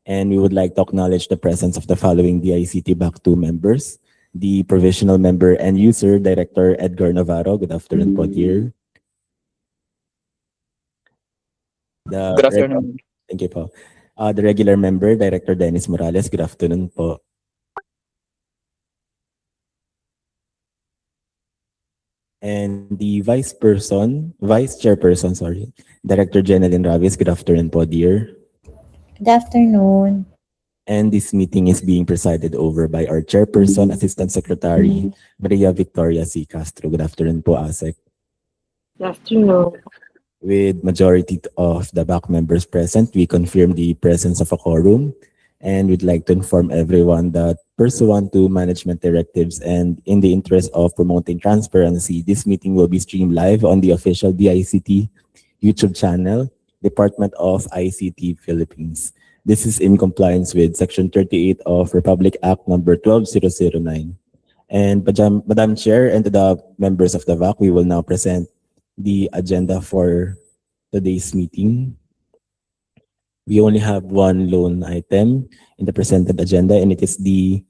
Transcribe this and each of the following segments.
And we would like to acknowledge the presence of the following DICT BAC 2 members. The Provisional Member and User Director Edgar Navarro. Good afternoon po, dear. Good afternoon. Thank you po. The Regular Member, Director Dennis Morales. Good afternoon po. And the Vice Chairperson, Director Jeneline Ravis. Good afternoon po, dear. Good afternoon. And this meeting is being presided over by our Chairperson, Assistant Secretary, Maria Victoria C. Castro. Good afternoon po, ASEC. Good afternoon. With majority of the BAC members present, we confirm the presence of a quorum, and we'd like to inform everyone that pursuant to management directives and in the interest of promoting transparency, this meeting will be streamed live on the official DICT YouTube channel, Department of ICT Philippines. This is in compliance with Section 38 of Republic Act number 12009. And Madam Chair and to the members of the VAC, we will now present the agenda for today's meeting. We only have one lone item in the presented agenda, and it is the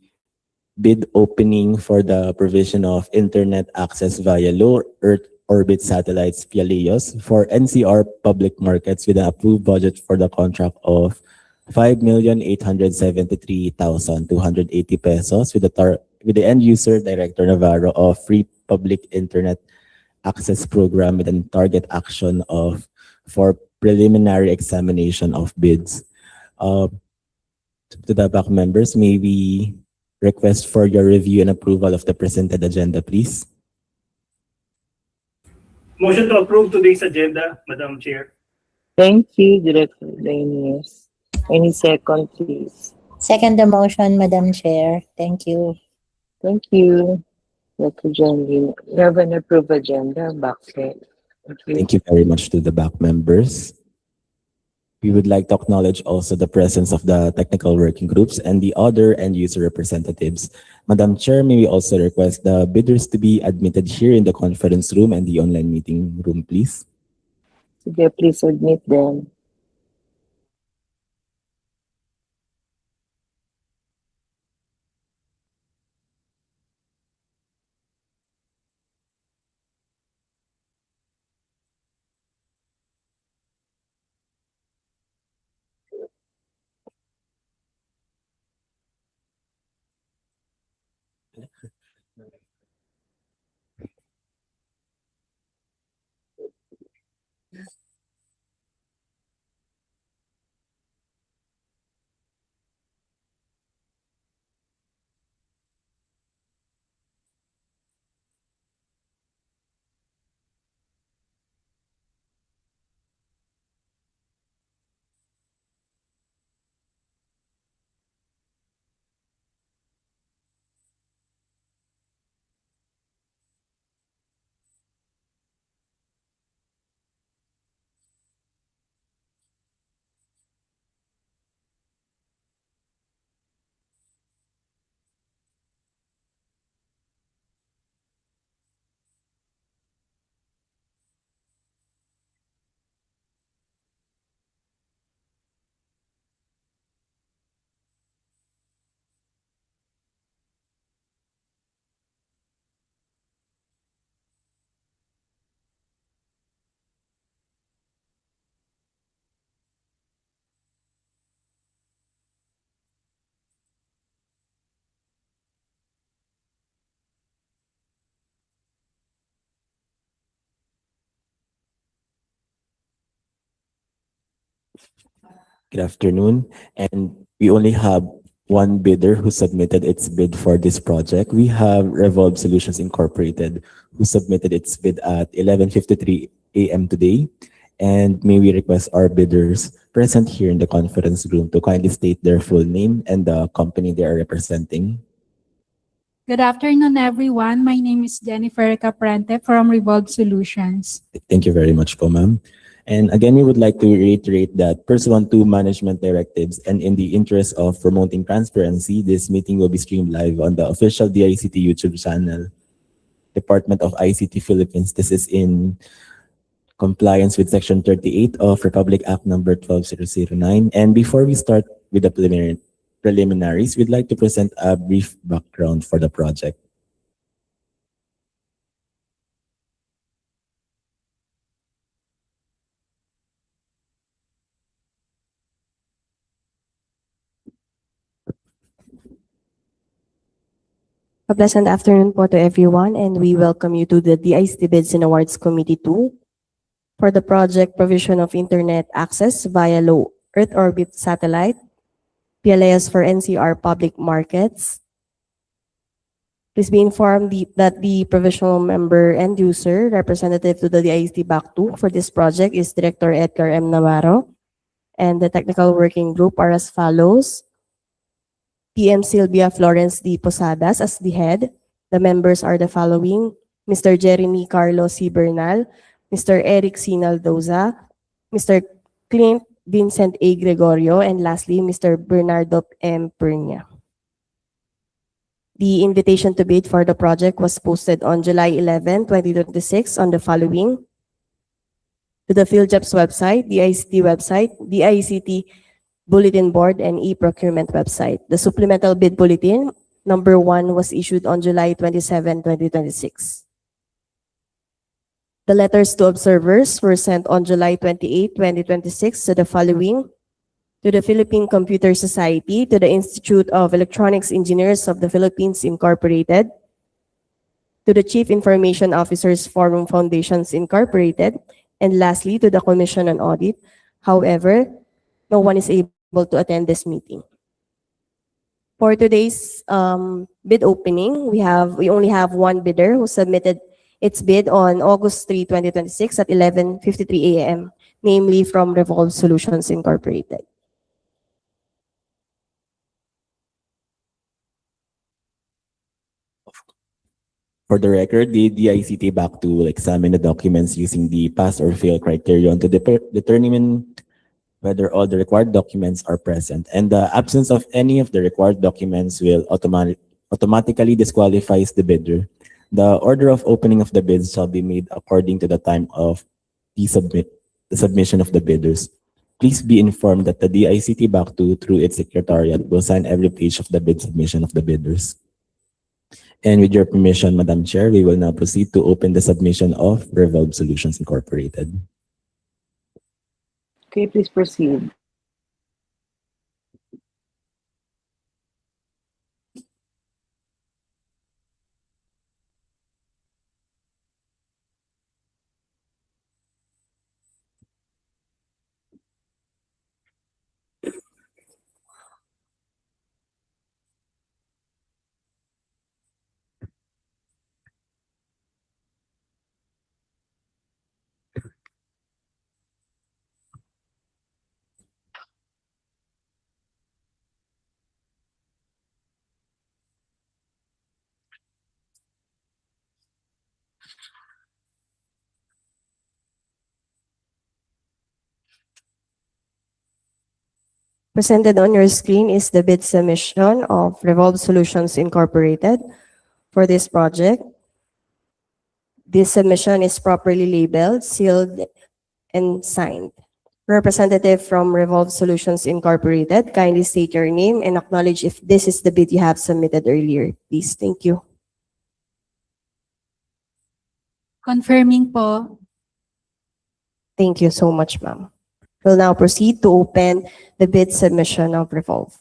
bid opening for the provision of internet access via low Earth orbit satellites PIALEOS for NCR public markets with an approved budget for the contract of 5,873,280 pesos with the end user Director Navarro of Free Public Internet Access Program with a target action for preliminary examination of bids. To the BAC members, may we request for your review and approval of the presented agenda, please? Motion to approve today's agenda, Madam Chair. Thank you, Director Dennis. Any second, please? Second the motion, Madam Chair. Thank you. Thank you, Dr. Janine. We have an approved agenda, Bakit. Thank you very much to the BAC members. We would like to acknowledge also the presence of the technical working groups and the other end user representatives. Madam Chair, may we also request the bidders to be admitted here in the conference room and the online meeting room, please? Sige, please admit them. Good afternoon. And we only have one bidder who submitted its bid for this project. We have Revolve Solutions Incorporated, who submitted its bid at 11:53 a.m. today. And may we request our bidders present here in the conference room to kindly state their full name and the company they are representing. Good afternoon, everyone. My name is Jennifer Caprante from Revolve Solutions. Thank you very much po, ma'am. And again, we would like to reiterate that pursuant to management directives and in the interest of promoting transparency, this meeting will be streamed live on the official DICT YouTube channel, Department of ICT Philippines. This is in compliance with Section 38 of Republic Act number 12009. And before we start with the preliminaries, we'd like to present a brief background for the project. A pleasant afternoon po to everyone, and we welcome you to the DICT Bids and Awards Committee 2 for the project provision of internet access via low Earth orbit satellite, PIALEOS for NCR public markets. Please be informed that the provisional member and user representative to the DICT BAC 2 for this project is Director Edgar M. Navarro, and the technical working group are as follows: PM Sylvia Florence D. Posadas as the head. The members are the following: Mr. Jeremy Carlos C. Bernal, Mr. Eric C. Naldoza, Mr. Clint Vincent A. Gregorio, and lastly, Mr. Bernardo M. Pernia. The invitation to bid for the project was posted on July 11, 2026 on the following: to the PhilJobs website, the ICT website, the ICT bulletin board, and e-procurement website. The supplemental bid bulletin number 1 was issued on July 27, 2026. The letters to observers were sent on July 28, 2026 to the following: to the Philippine Computer Society, to the Institute of Electronics Engineers of the Philippines Incorporated, to the Chief Information Officers Forum Foundations Incorporated, and lastly, to the Commission on Audit. However, no one is able to attend this meeting. For today's bid opening, we only have one bidder who submitted its bid on August 3, 2026 at 11:53 a.m., namely from Revolve Solutions Incorporated. For the record, the DICT BAC 2 will examine the documents using the pass or fail criterion to determine whether all the required documents are present, and the absence of any of the required documents will automatically disqualifies the bidder. The order of opening of the bids shall be made according to the time of the submission of the bidders. Please be informed that the DICT BAC 2 through its secretariat will sign every page of the bid submission of the bidders. And with your permission, Madam Chair, we will now proceed to open the submission of Revolve Solutions Incorporated. Okay, please proceed. Presented on your screen is the bid submission of Revolve Solutions Incorporated for this project. This submission is properly labeled, sealed, and signed. Representative from Revolve Solutions Incorporated, kindly state your name and acknowledge if this is the bid you have submitted earlier. Please, thank you. Confirming po. Thank you so much, ma'am. We'll now proceed to open the bid submission of Revolve.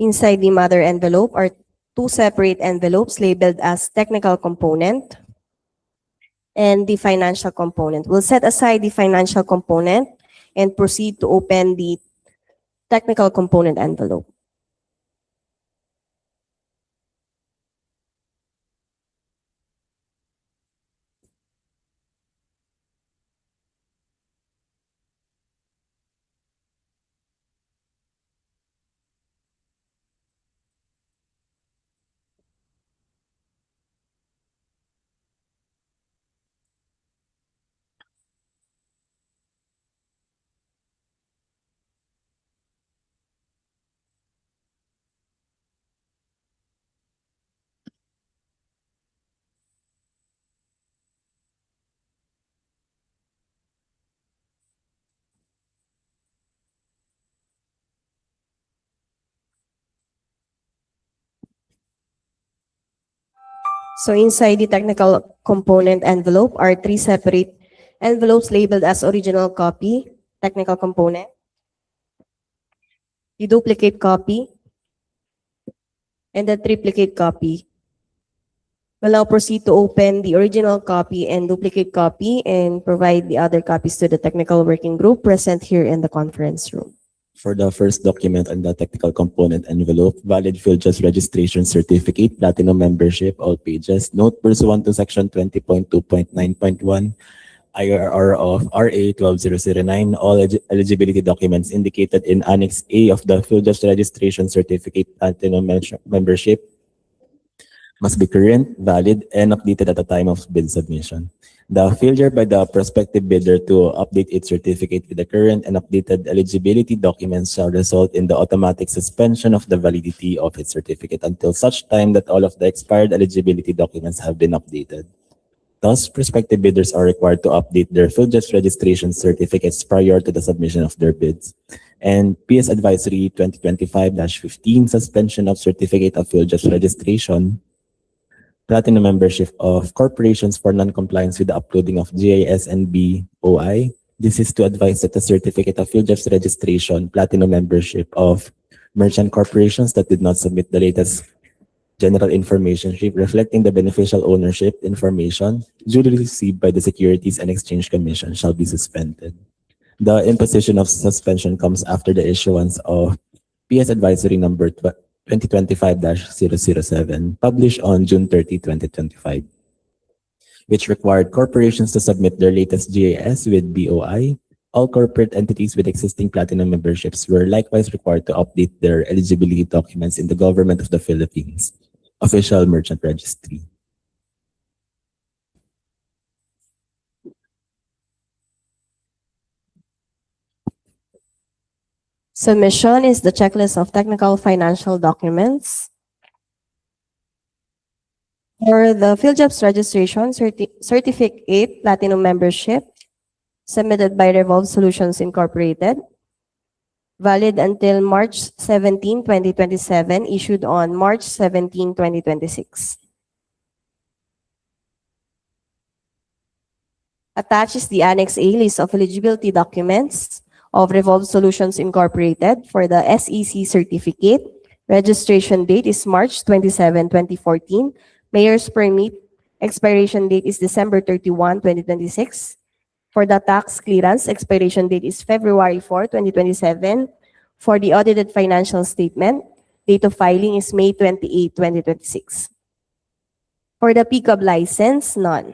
Inside the mother envelope are two separate envelopes labeled as technical component and the financial component. We'll set aside the financial component and proceed to open the technical component envelope. So inside the technical component envelope are three separate envelopes labeled as original copy, technical component, the duplicate copy, and the triplicate copy. We'll now proceed to open the original copy and duplicate copy and provide the other copies to the technical working group present here in the conference room. For the first document on the technical component envelope, valid field just registration certificate, platinum membership, all pages. Note pursuant to section 20.2.9.1 IRR of RA 12009, all eligibility documents indicated in Annex A of the field just registration certificate platinum membership must be current, valid, and updated at the time of bid submission. The failure by the prospective bidder to update its certificate with the current and updated eligibility documents shall result in the automatic suspension of the validity of its certificate until such time that all of the expired eligibility documents have been updated. Thus, prospective bidders are required to update their field just registration certificates prior to the submission of their bids. And PS Advisory 2025-15, suspension of certificate of field just registration, platinum membership of corporations for non-compliance with the uploading of GIS and BOI. This is to advise that the certificate of field just registration, platinum membership of merchant corporations that did not submit the latest general information sheet reflecting the beneficial ownership information duly received by the Securities and Exchange Commission shall be suspended. The imposition of suspension comes after the issuance of PS Advisory number 2025-007, published on June 30, 2025, which required corporations to submit their latest GAS with BOI. All corporate entities with existing platinum memberships were likewise required to update their eligibility documents in the Government of the Philippines Official Merchant Registry. Submission is the checklist of technical financial documents. For the field jobs registration certificate platinum membership submitted by Revolve Solutions Incorporated, valid until March 17, 2027, issued on March 17, 2026. Attached is the Annex A list of eligibility documents of Revolve Solutions Incorporated for the SEC certificate. Registration date is March 27, 2014. Mayor's permit expiration date is December 31, 2026. For the tax clearance, expiration date is February 4, 2027. For the audited financial statement, date of filing is May 28, 2026. For the PCOB license, none.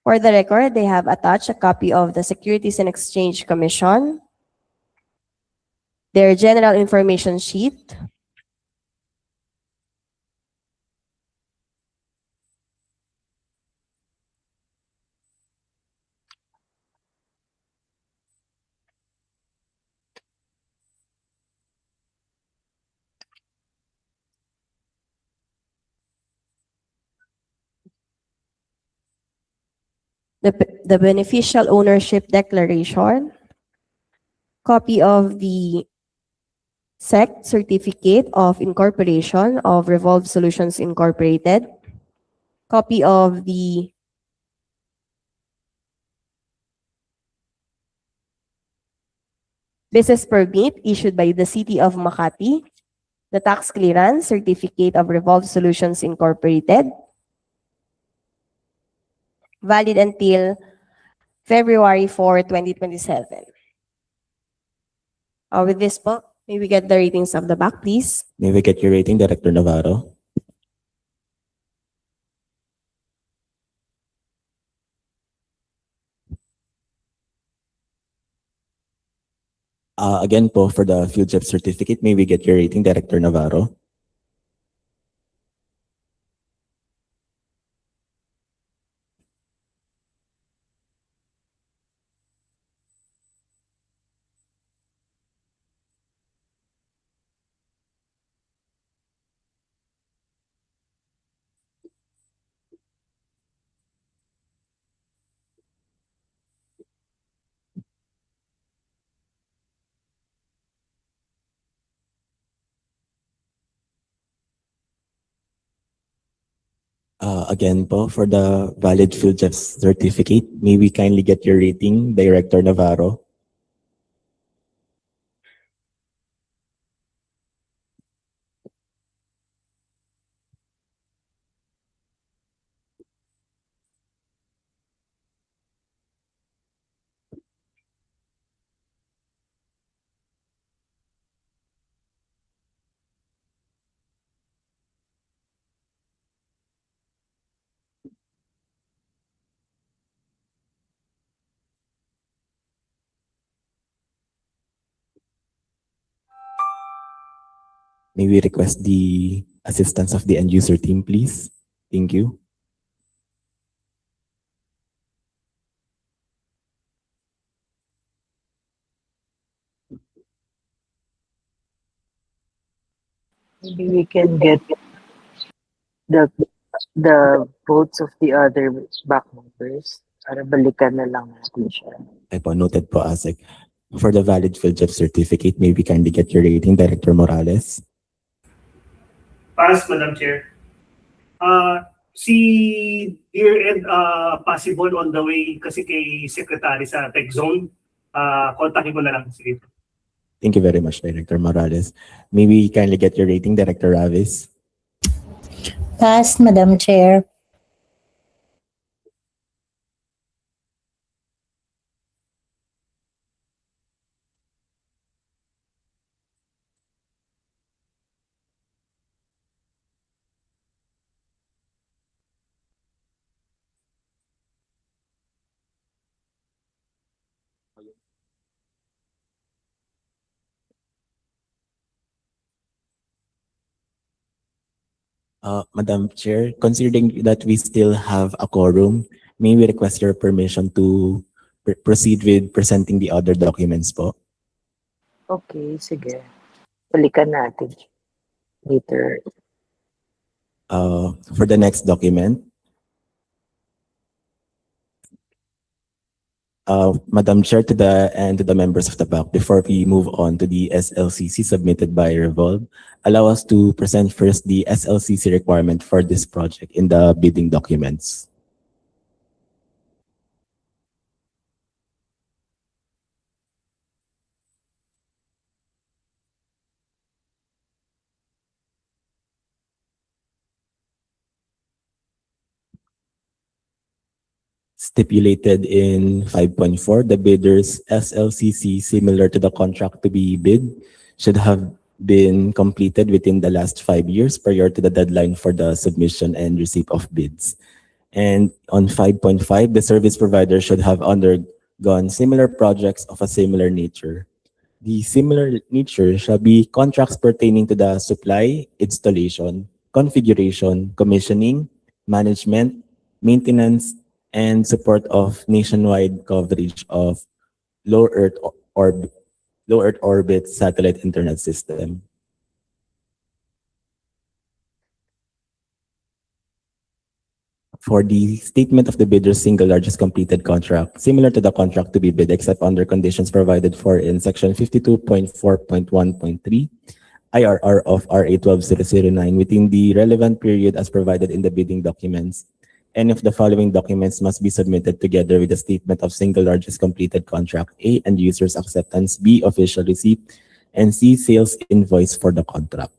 For the record, they have attached a copy of the Securities and Exchange Commission, their general information sheet, the beneficial ownership declaration, copy of the SEC certificate of incorporation of Revolve Solutions Incorporated, copy of the business permit issued by the City of Makati, the Tax Clearance Certificate of Revolve Solutions Incorporated, valid until February 4, 2027. With this po, may we get the ratings of the back, please? May we get your rating, Director Navarro? Again po, for the field job certificate, may we get your rating, Director Navarro? Again po, for the valid field job certificate, may we kindly get your rating, Director Navarro? May we request the assistance of the end user team, please? Thank you. Maybe we can get the votes of the other back members para balikan na lang natin siya. Okay po, noted po, ASEC. For the valid field job certificate, may we kindly get your rating, Director Morales? Pass, Madam Chair. Si Dear Ed, possible on the way kasi kay Secretary sa Tech Zone. Kontakin ko na lang. Sige. Thank you very much, Director Morales. May we kindly get your rating, Director Ravis? Pass, Madam Chair. Madam Chair, considering that we still have a quorum, may we request your permission to proceed with presenting the other documents po? Okay, sige. Balikan natin later. For the next document, Madam Chair, to the members of the back, before we move on to the SLCC submitted by Revolve, allow us to present first the SLCC requirement for this project in the bidding documents. Stipulated in 5.4, the bidder's SLCC similar to the contract to be bid should have been completed within the last 5 years prior to the deadline for the submission and receipt of bids. And on 5.5, the service provider should have undergone similar projects of a similar nature. The similar nature shall be contracts pertaining to the supply, installation, configuration, commissioning, management, maintenance, and support of nationwide coverage of low Earth orbit satellite internet system. For the statement of the bidder's single largest completed contract, similar to the contract to be bid except under conditions provided for in section 52.4.1.3 IRR of RA 12009 within the relevant period as provided in the bidding documents. Any of the following documents must be submitted together with the statement of single largest completed contract, A, and user's acceptance, B, official receipt, and C, sales invoice for the contract.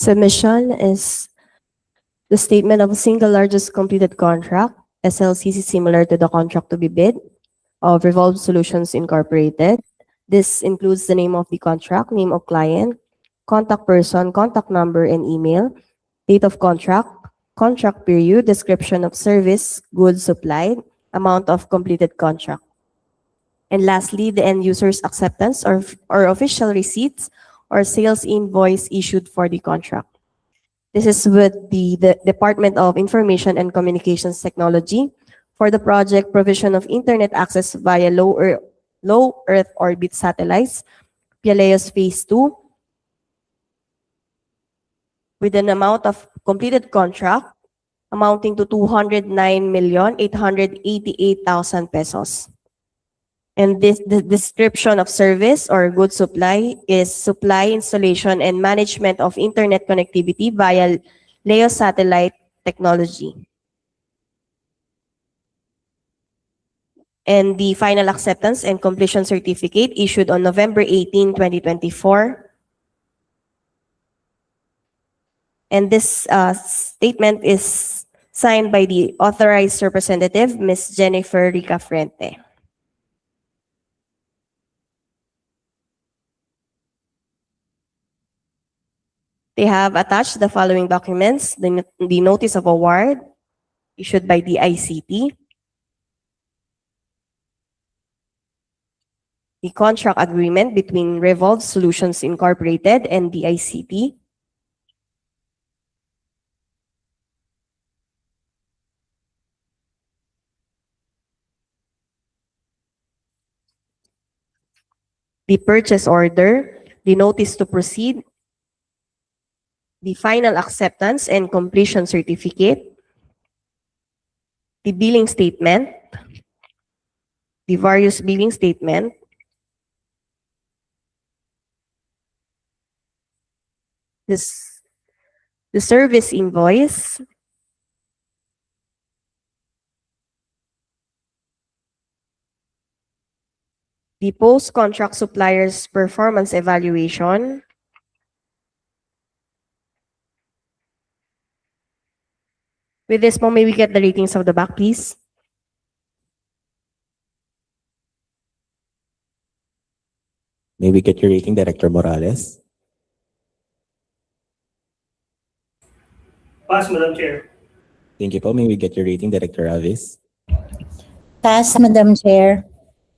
Submission is the statement of a single largest completed contract, SLCC, similar to the contract to be bid of Revolve Solutions Incorporated. This includes the name of the contract, name of client, contact person, contact number, and email, date of contract, contract period, description of service, goods supplied, amount of completed contract. And lastly, the end user's acceptance or official receipts or sales invoice issued for the contract. This is with the Department of Information and Communications Technology for the project provision of internet access via low Earth orbit satellites, PIALEOS Phase 2, with an amount of completed contract amounting to 209,888,000 pesos. And the description of service or goods supply is supply, installation, and management of internet connectivity via LEO satellite technology. And the final acceptance and completion certificate issued on November 18, 2024. And this statement is signed by the authorized representative, Ms. Jennifer Rica Frente. They have attached the following documents: the notice of award issued by the ICT, the contract agreement between Revolve Solutions Incorporated and the ICT, the purchase order, the notice to proceed, the final acceptance and completion certificate, the billing statement, the various billing statement, the service invoice, the post-contract supplier's performance evaluation, with this po, may we get the ratings of the back, please? May we get your rating, Director Morales? Pass, Madam Chair. Thank you po. May we get your rating, Director Avis? Pass, Madam Chair.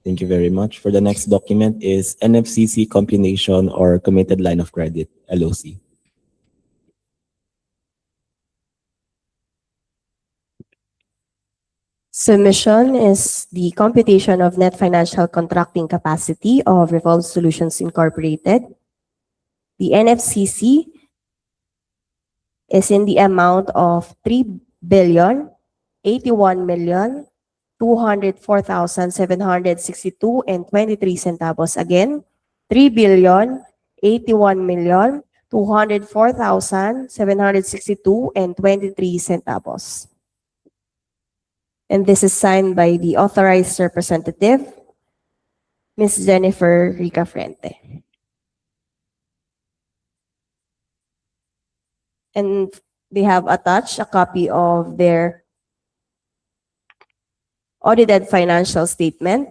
Thank you very much. For the next document is NFCC Combination or Committed Line of Credit, LOC. Submission is the computation of net financial contracting capacity of Revolve Solutions Incorporated. The NFCC is in the amount of 3,081,204,762 and 23 centavos. Again, 3,081,204,762 and 23 centavos. And this is signed by the authorized representative, Ms. Jennifer Rica Frente. And they have attached a copy of their audited financial statement.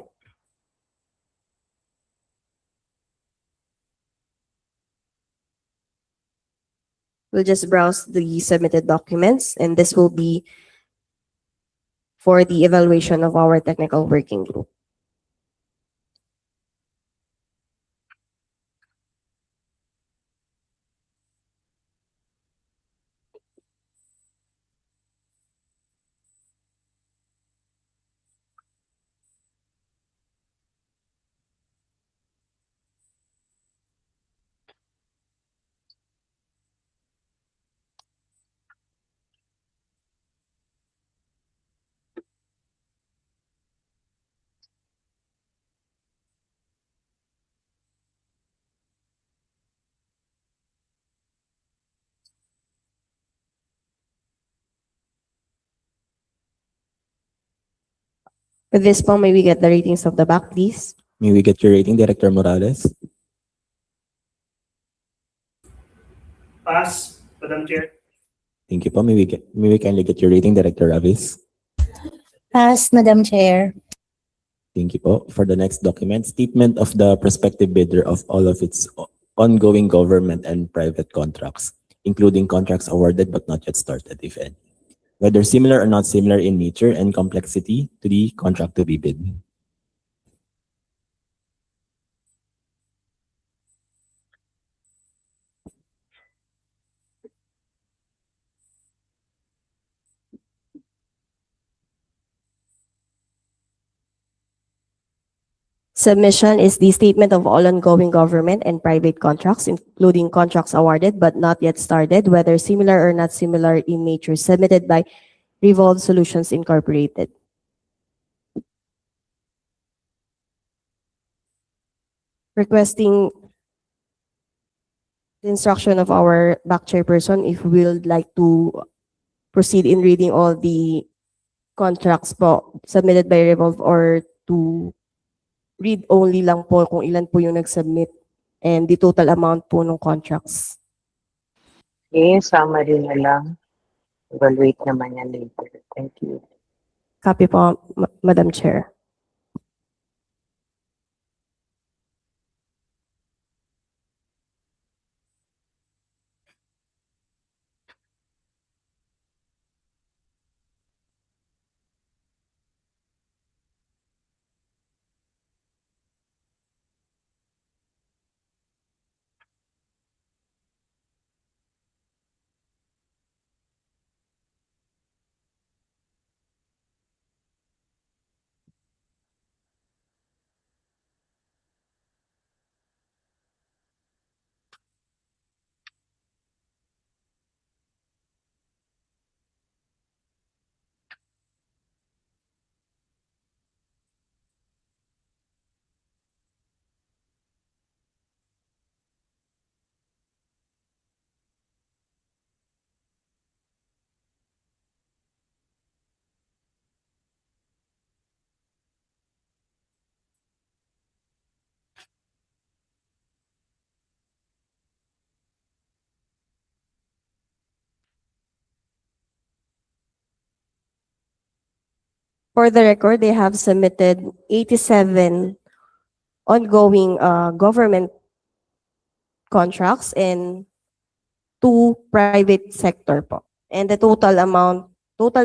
We'll just browse the submitted documents, and this will be for the evaluation of our technical working group. With this po, may we get the ratings of the back, please? May we get your rating, Director Morales? Pass. Madam Chair. Thank you po. May we kindly get your rating, Director Ravis? Pass, Madam Chair. Thank you po. For the next document, statement of the prospective bidder of all of its ongoing government and private contracts, including contracts awarded but not yet started, if any, whether similar or not similar in nature and complexity to the contract to be bid. Submission is the statement of all ongoing government and private contracts, including contracts awarded but not yet started, whether similar or not similar in nature, submitted by Revolve Solutions Incorporated. Requesting the instruction of our back chairperson if we would like to proceed in reading all the contracts po submitted by Revolve or to read only lang po kung ilan po yung nag-submit and the total amount po ng contracts. Okay, summary na lang. Evaluate naman yan later. Thank you. Copy po, Madam Chair. For the record, they have submitted 87 ongoing government contracts and 2 private sector po. And the total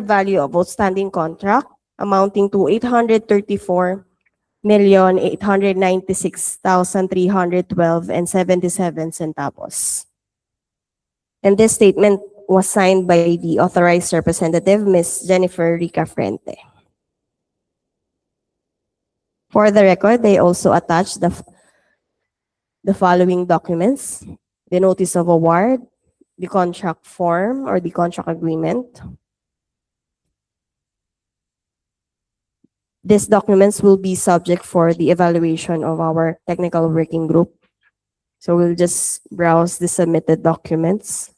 value of outstanding contract amounting to 834,896,312 and 77 centavos. And this statement was signed by the authorized representative, Ms. Jennifer Rica Frente. For the record, they also attached the following documents: the notice of award, the contract form or the contract agreement. These documents will be subject for the evaluation of our technical working group. So we'll just browse the submitted documents.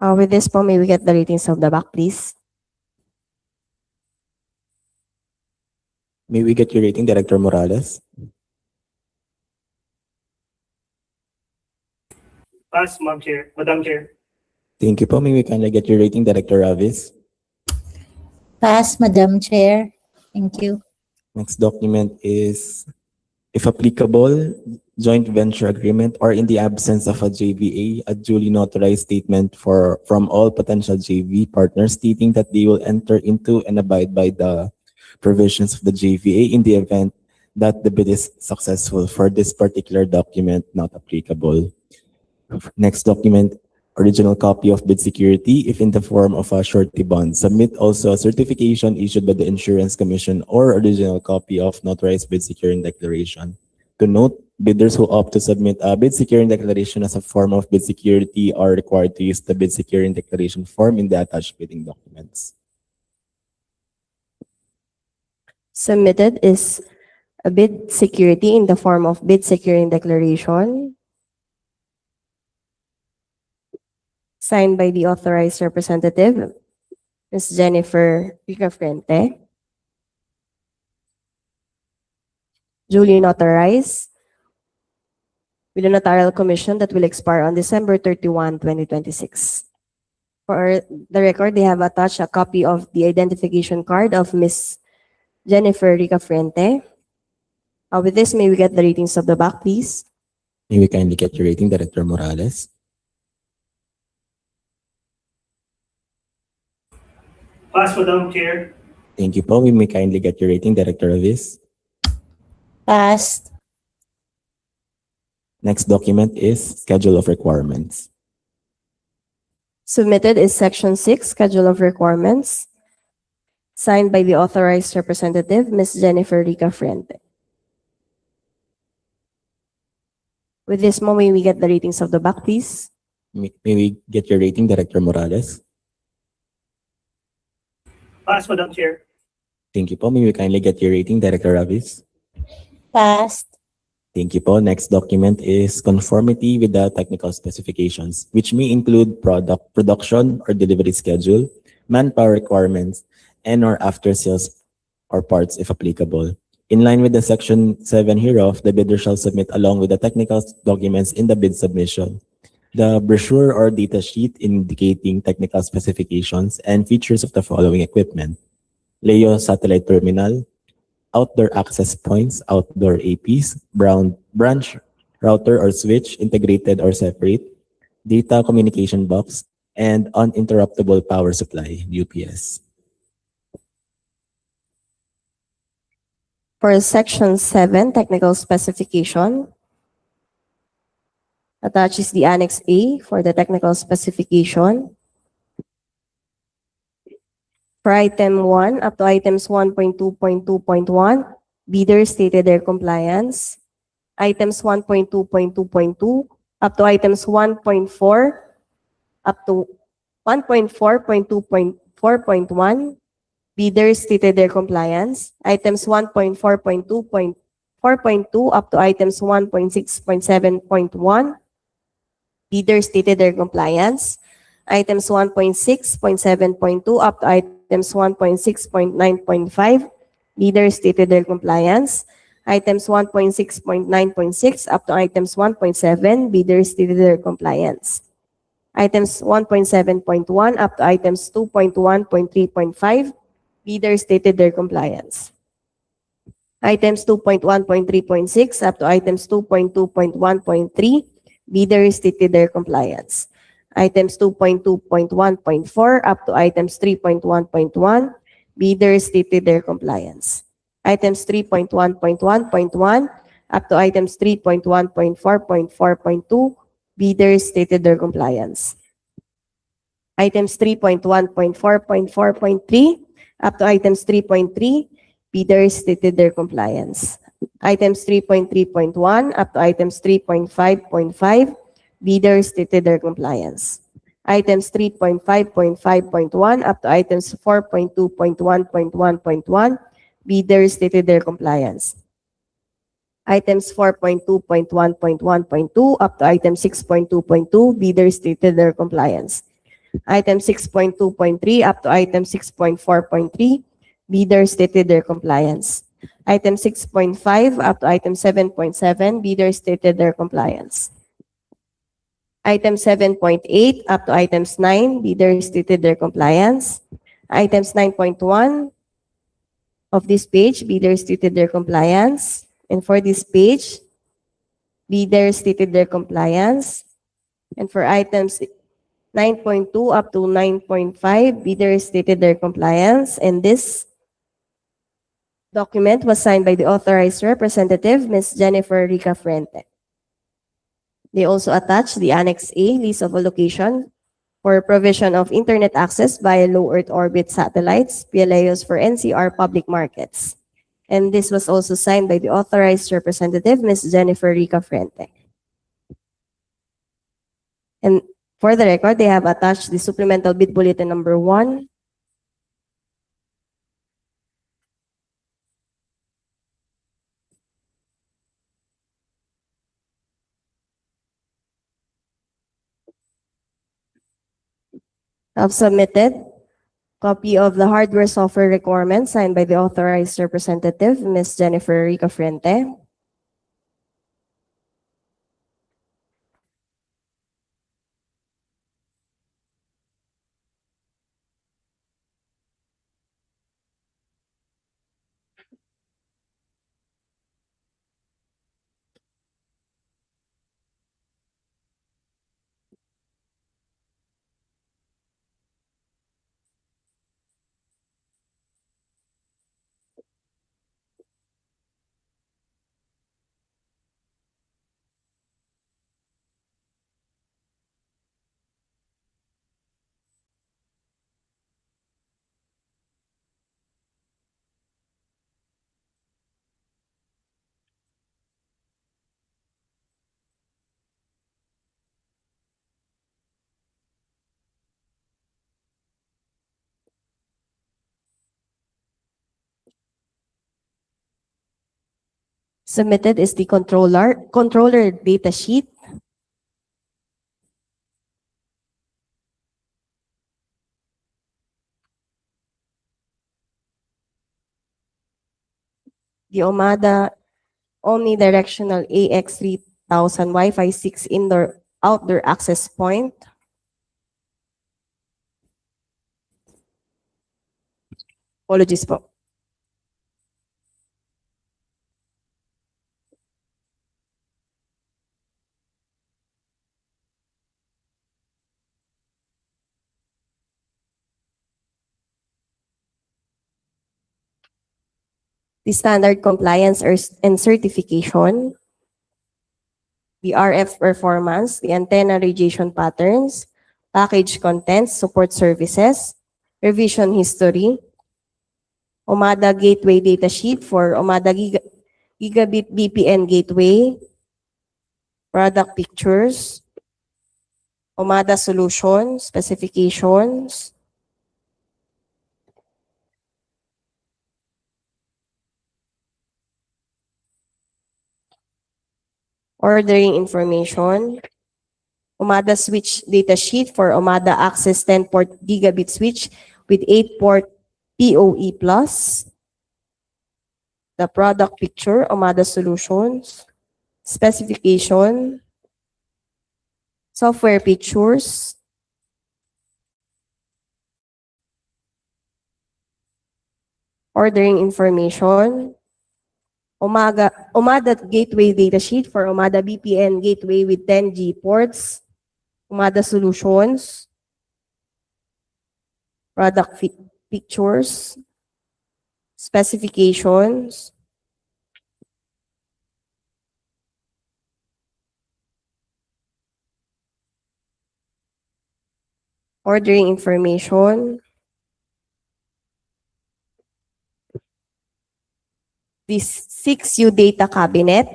With this po, may we get the ratings of the back, please? May we get your rating, Director Morales? Pass, Ma'am Chair. Madam Chair. Thank you po. May we kindly get your rating, Director Ravis? Pass, Madam Chair. Thank you. Next document is, if applicable, joint venture agreement, or in the absence of a JVA, a duly notarized statement from all potential JV partners stating that they will enter into and abide by the provisions of the JVA in the event that the bid is successful. For this particular document, not applicable. Next document, original copy of bid security, if in the form of a surety bond. Submit also a certification issued by the Insurance Commission or original copy of notarized bid securing declaration. To note, bidders who opt to submit a bid securing declaration as a form of bid security are required to use the bid securing declaration form in the attached bidding documents. Submitted is a bid security in the form of bid securing declaration signed by the authorized representative, Ms. Jennifer Ricafrente, duly notarized with a notarial commission that will expire on December 31, 2026. For the record, they have attached a copy of the identification card of Ms. Jennifer Ricafrente. With this, may we get the ratings of the back, please? May we kindly get your rating, Director Morales? Pass, Madam Chair. Thank you po. We may kindly get your rating, Director Avis. Pass. Next document is Schedule of Requirements. Submitted is Section 6, Schedule of Requirements, signed by the authorized representative, Ms. Jennifer Ricafrente. With this, may we get the ratings of the back, please? May we get your rating, Director Morales? Pass, Madam Chair. Thank you po. May we kindly get your rating, Director Avis? Pass. Thank you po. Next document is conformity with the technical specifications, which may include production or delivery schedule, manpower requirements, and or after sales or parts if applicable. In line with the Section 7 hereof, the bidder shall submit along with the technical documents in the bid submission the brochure or data sheet indicating technical specifications and features of the following equipment: LEO satellite terminal, outdoor access points, outdoor APs, branch router or switch, integrated or separate, data communication box, and uninterruptible power supply, UPS. For Section 7, Technical Specification, attaches the Annex A for the technical specification. For item 1 up to items 1.2.2.1, bidders stated their compliance. Items 1.2.2.2 up to items 1.4 up to 1.4.2.4.1, bidders stated their compliance. Items 1.4.2.4.2 up to items 1.6.7.1, bidders stated their compliance. Items 1.6.7.2 up to items 1.6.9.5, bidders stated their compliance. Items 1.6.9.6 up to items 1.7, bidders stated their compliance. Items 1.7.1 up to items 2.1.3.5, bidders stated their compliance. Items 2.1.3.6 up to items 2.2.1.3, bidders stated their compliance. Items 2.2.1.4 up to items 3.1.1, bidders stated their compliance. Items 3.1.1.1 up to items 3.1.4.4.2, bidders stated their compliance. Items 3.1.4.4.3 up to items 3.3, bidders stated their compliance. Items 3.3.1 up to items 3.5.5, bidders stated their compliance. Items 3.5.5.1 up to items 4.2.1.1.1, bidders stated their compliance. Items 4.2.1.1.2 up to item 6.2.2, bidders stated their compliance. Item 6.2.3 up to item 6.4.3, bidders stated their compliance. Item 6.5 up to item 7.7, bidders stated their compliance. Item 7.8 up to items 9, bidders stated their compliance. Items 9.1 of this page, bidders stated their compliance. And for this page, bidders stated their compliance. And for items 9.2 up to 9.5, bidders stated their compliance. And this document was signed by the authorized representative, Ms. Jennifer Rica Frente. They also attached the Annex A, list of allocation for provision of internet access via low Earth orbit satellites, PIALEOS for NCR public markets. And this was also signed by the authorized representative, Ms. Jennifer Rica Frente. And for the record, they have attached the supplemental bid bulletin number 1, have submitted copy of the hardware software requirements signed by the authorized representative, Ms. Jennifer Rica Frente. Submitted is the controller data sheet, the Omada omnidirectional AX3000 Wi-Fi 6 indoor outdoor access point, apologies po. The standard compliance and certification, the RF performance, the antenna radiation patterns, package contents, support services, revision history, Omada gateway datasheet for Omada Gigabit VPN gateway, product pictures, Omada solution specifications, ordering information, Omada switch datasheet for Omada Access 10-port gigabit switch with 8-port PoE+, the product picture, Omada solutions, specification, software pictures, ordering information, Omada gateway datasheet for Omada VPN gateway with 10G ports, Omada solutions, product pictures, specifications, ordering information, the 6U data cabinet,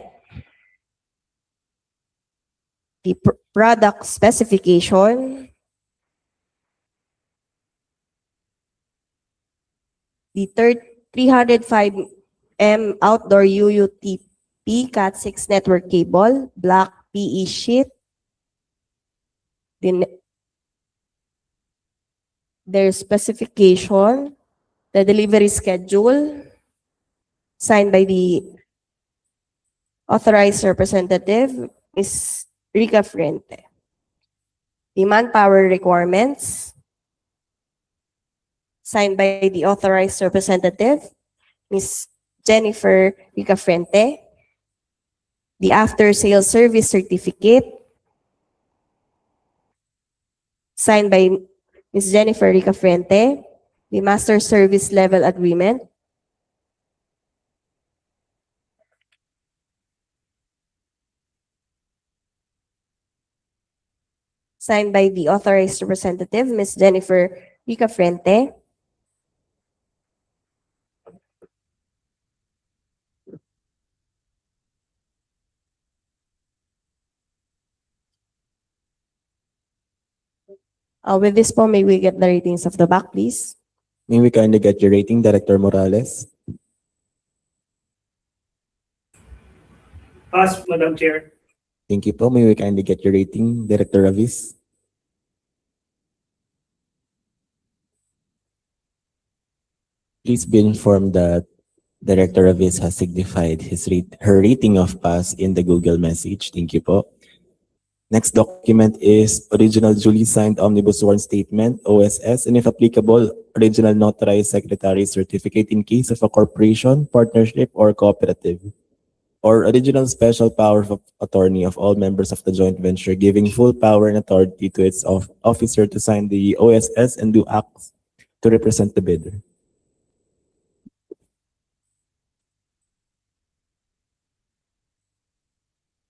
the product specification, the 305M outdoor UUTP Cat6 network cable, black PE sheet, the their specification, the delivery schedule, signed by the authorized representative, Ms. Rica Frente. The manpower requirements, signed by the authorized representative, Ms. Jennifer Rica Frente. The after-sales service certificate, signed by Ms. Jennifer Rica Frente. The master service level agreement, signed by the authorized representative, Ms. Jennifer Rica Frente. With this po, may we get the ratings of the back, please? May we kindly get your rating, Director Morales? Pass, Madam Chair. Thank you po. May we kindly get your rating, Director Ravis? Please be informed that Director Ravis has signified her rating of pass in the Google message. Thank you po. Next document is original duly signed omnibus sworn statement, OSS, and if applicable, original notarized secretary certificate in case of a corporation, partnership, or cooperative, or original special power of attorney of all members of the joint venture, giving full power and authority to its officer to sign the OSS and do acts to represent the bidder.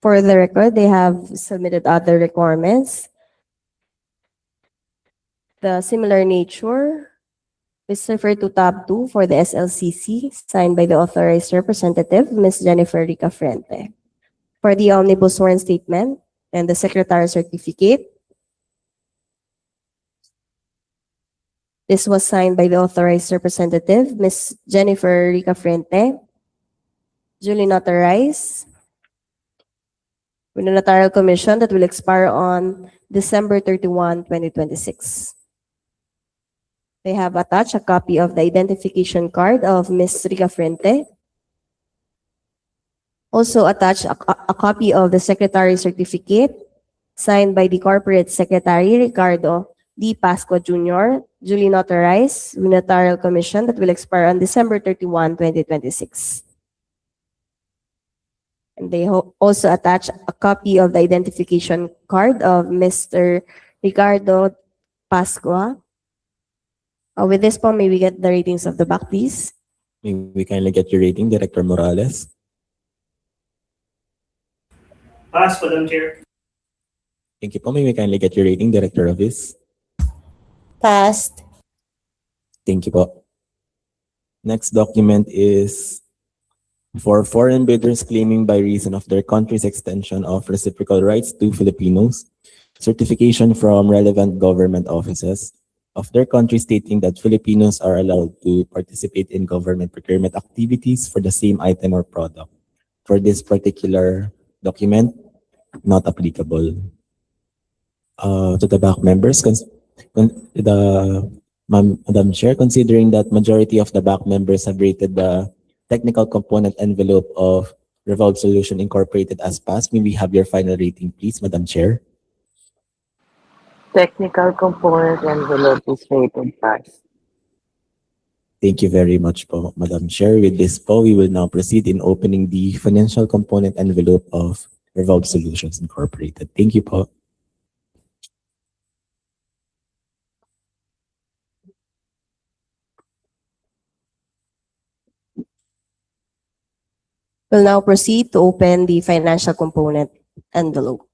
For the record, they have submitted other requirements. The similar nature is referred to tab 2 for the SLCC, signed by the authorized representative, Ms. Jennifer Rica Frente. For the omnibus sworn statement and the secretary certificate, this was signed by the authorized representative, Ms. Jennifer Rica Frente, duly notarized, with a notarial commission that will expire on December 31, 2026. They have attached a copy of the identification card of Ms. Rica Frente. Also attached a copy of the secretary certificate signed by the corporate secretary, Ricardo D. Pascua Jr., duly notarized with notarial commission that will expire on December 31, 2026. And they also attach a copy of the identification card of Mr. Ricardo Pascua. With this po, may we get the ratings of the back, please? May we kindly get your rating, Director Morales? Pass, Madam Chair. Thank you po. May we kindly get your rating, Director Ravis? Passed. Thank you po. Next document is for foreign bidders claiming by reason of their country's extension of reciprocal rights to Filipinos, certification from relevant government offices of their country stating that Filipinos are allowed to participate in government procurement activities for the same item or product. For this particular document, not applicable. To the back members, Madam Chair, considering that majority of the back members have rated the technical component envelope of Revolve Solution Incorporated as passed, may we have your final rating, please, Madam Chair? Technical component envelope is rated pass. Thank you very much po, Madam Chair. With this po, we will now proceed in opening the financial component envelope of Revolve Solutions Incorporated. Thank you po. We'll now proceed to open the financial component envelope.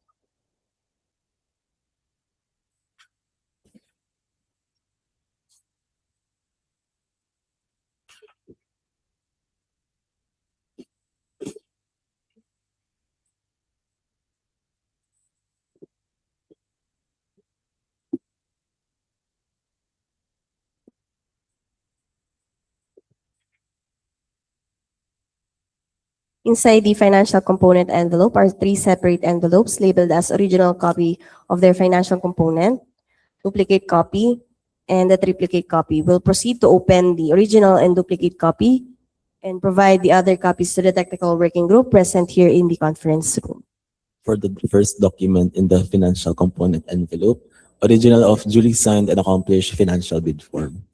Inside the financial component envelope are 3 separate envelopes labeled as original copy of their financial component, duplicate copy, and the triplicate copy. We'll proceed to open the original and duplicate copy and provide the other copies to the technical working group present here in the conference room. For the first document in the financial component envelope, original of duly signed and accomplished financial bid form.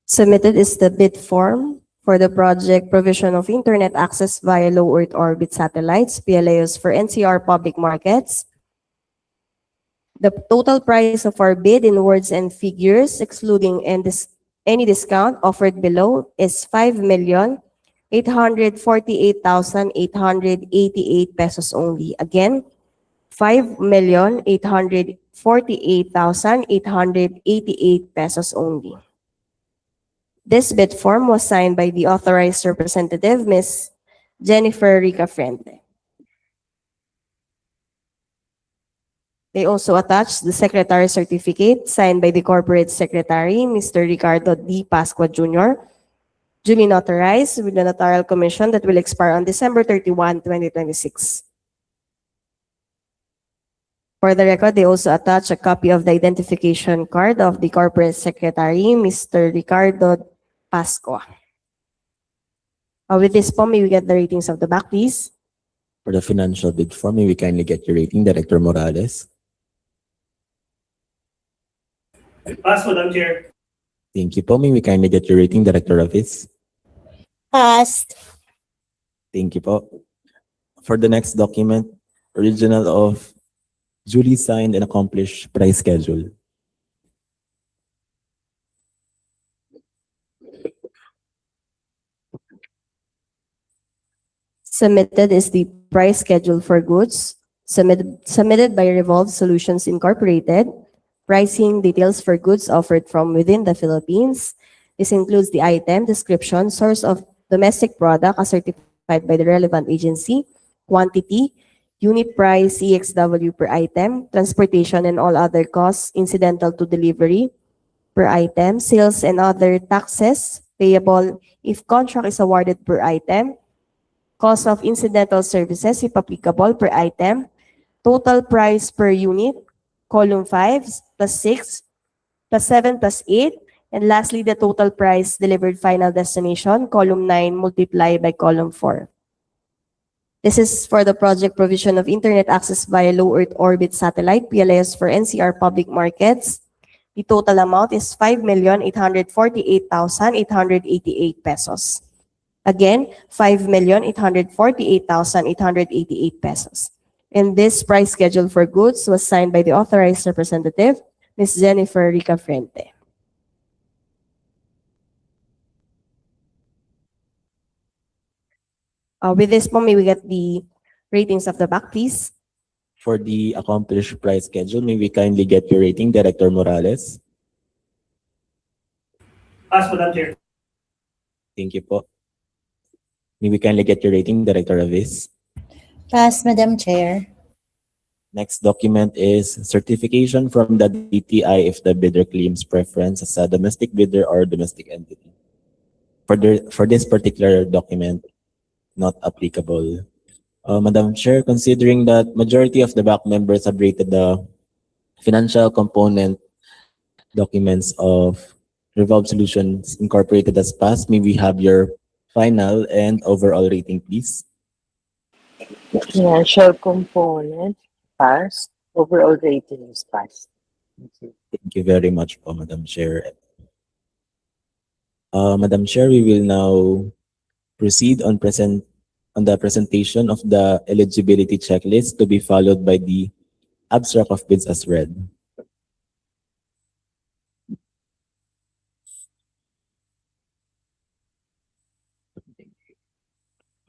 Submitted is the bid form for the project provision of internet access via low Earth orbit satellites, PIALEOS for NCR public markets. The total price of our bid in words and figures, excluding any discount offered below, is 5,848,888 pesos only. Again, 5,848,888 pesos only. This bid form was signed by the authorized representative, Ms. Jennifer Rica Frente. They also attached the secretary certificate signed by the corporate secretary, Mr. Ricardo D. Pascua Jr., duly notarized with the notarial commission that will expire on December 31, 2026. For the record, they also attach a copy of the identification card of the corporate secretary, Mr. Ricardo Pascua. With this form, may we get the ratings of the back, please? For the financial bid form, may we kindly get your rating, Director Morales. Pass, Madam Chair. Thank you po. May we kindly get your rating, Director Ravis. Passed. Thank you po. For the next document, original of duly signed and accomplished price schedule. Submitted is the price schedule for goods submitted by Revolve Solutions Incorporated. Pricing details for goods offered from within the Philippines. This includes the item, description, source of domestic product as certified by the relevant agency, quantity, unit price, EXW per item, transportation and all other costs incidental to delivery per item, sales and other taxes payable if contract is awarded per item, cost of incidental services if applicable per item, total price per unit, column 5 plus 6 plus 7 plus 8, and lastly, the total price delivered final destination, column 9 multiplied by column 4. This is for the project provision of internet access via low Earth orbit satellite, PIALEOS for NCR public markets. The total amount is 5,848,888 pesos. Again, 5,848,888 pesos. And this price schedule for goods was signed by the authorized representative, Ms. Jennifer Rica Frente. With this one, may we get the ratings of the back, please? For the accomplished price schedule, may we kindly get your rating, Director Morales. Pass, Madam Chair. Thank you po. May we kindly get your rating, Director Ravis. Pass, Madam Chair. Next document is certification from the DTI if the bidder claims preference as a domestic bidder or domestic entity. For this particular document, not applicable. Madam Chair, considering that majority of the back members have rated the financial component documents of Revolve Solutions Incorporated as passed, may we have your final and overall rating, please? Financial component, passed. Overall rating is passed. Thank you. Thank you very much po, Madam Chair. Madam Chair, we will now proceed on the presentation of the eligibility checklist to be followed by the abstract of bids as read.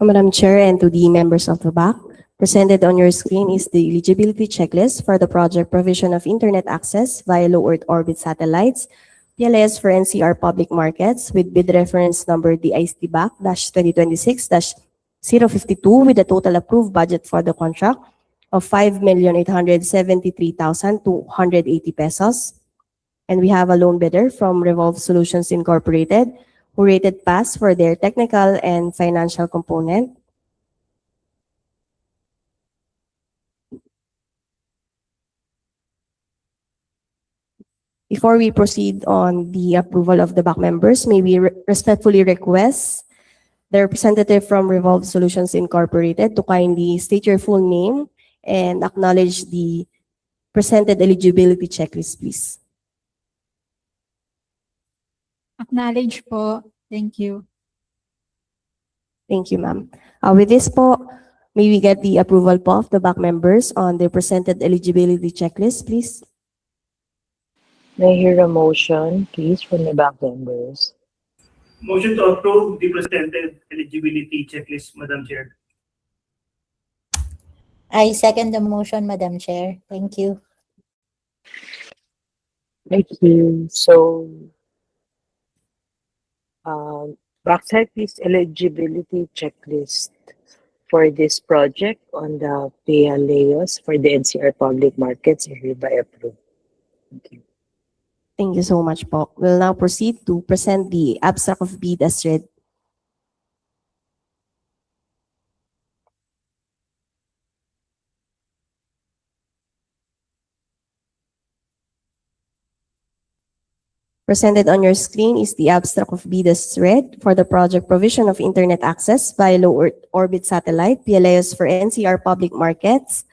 Madam Chair and to the members of the back, presented on your screen is the eligibility checklist for the project provision of internet access via low Earth orbit satellites, PIALEOS for NCR Public Markets with bid reference number DICT-2026-052 with a total approved budget for the contract of 5,873,280 pesos. And we have a loan bidder from Revolve Solutions Incorporated who rated pass for their technical and financial component. Before we proceed on the approval of the back members, may we respectfully request the representative from Revolve Solutions Incorporated to kindly state your full name and acknowledge the presented eligibility checklist, please. Acknowledge po. Thank you. Thank you, ma'am. With this po, may we get the approval po of the back members on the presented eligibility checklist, please? May I hear a motion, please, from the back members? Motion to approve the presented eligibility checklist, Madam Chair. I second the motion, Madam Chair. Thank you. Thank you. So, backside this eligibility checklist for this project on the PIALEOS for the NCR public markets are hereby approved. Thank you. Thank you so much po. We'll now proceed to present the abstract of bid as read. Presented on your screen is the abstract of bid as read for the project provision of internet access via low Earth orbit satellite, PIALEOS for NCR public markets,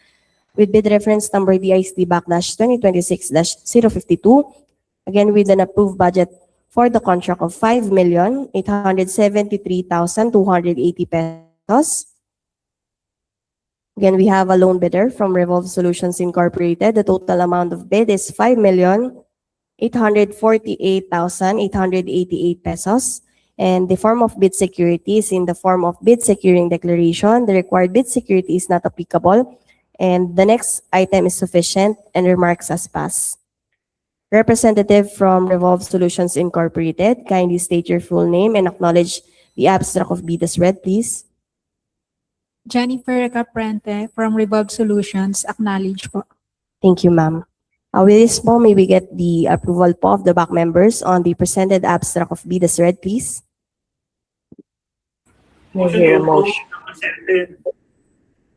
with bid reference number DICT-2026-052, again with an approved budget for the contract of 5,873,280 pesos. Again, we have a loan bidder from Revolve Solutions Incorporated. The total amount of bid is 5,848,888 pesos. And the form of bid security is in the form of bid securing declaration. The required bid security is not applicable. And the next item is sufficient and remarks as pass. Representative from Revolve Solutions Incorporated, kindly state your full name and acknowledge the abstract of bid as read, please. Jennifer Caprente from Revolve Solutions. Acknowledge po. Thank you, ma'am. With this po, may we get the approval po of the back members on the presented abstract of bid as read, please? May I Motion hear to a approve motion? the presented,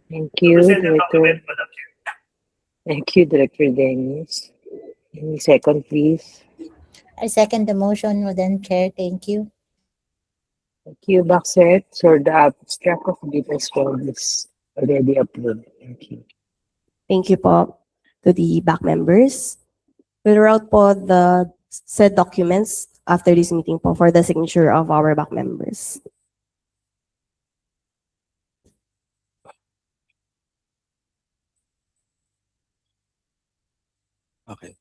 Thank you, presented Director. document, Madam Chair. Thank you, Director Dennis. Any second, please? I second the motion, Madam Chair. Thank you. Thank you, Backset. So the abstract of bid as well is already approved. Thank you. Thank you po to the back members. We'll route po the said documents after this meeting po for the signature of our back members. Okay.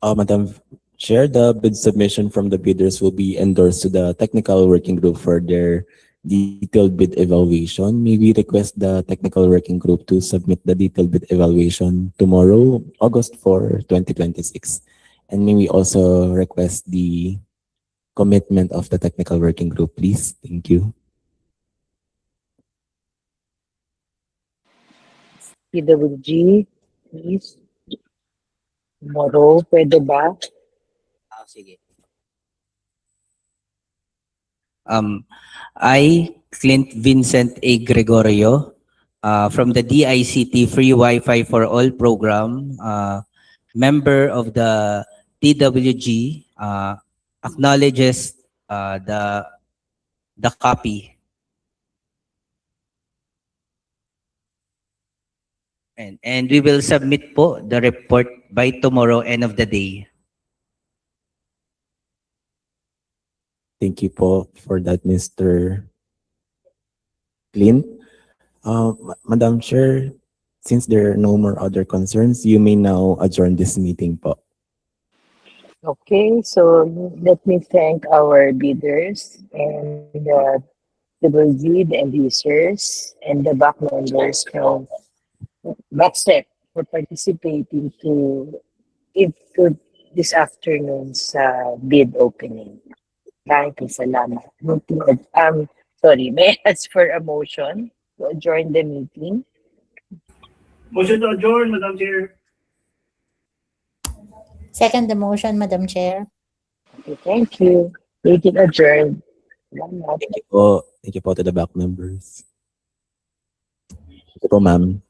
Madam Chair, the bid submission from the bidders will be endorsed to the technical working group for their detailed bid evaluation. May we request the technical working group to submit the detailed bid evaluation tomorrow, August 4, 2026. And may we also request the commitment of the technical working group, please? Thank you. PWG, please. Tomorrow, pwede ba? Sige. I, Clint Vincent A. Gregorio, from the DICT Free Wi-Fi for All program, member of the TWG, acknowledges the copy. And we will submit po the report by tomorrow, end of the day. Thank you po for that, Mr. Clint. Madam Chair, since there are no more other concerns, you may now adjourn this meeting po. Okay, so let me thank our bidders and the end users, and the back members from BACSEC for participating to this afternoon's bid opening. Maraming salamat. Sorry, may I ask for a motion to adjourn the meeting? Motion to adjourn, Madam Chair. Second the motion, Madam Chair. Okay, thank you. Meeting adjourned. Salamat. Thank you po. Thank you po to the back members. Thank you po, ma'am.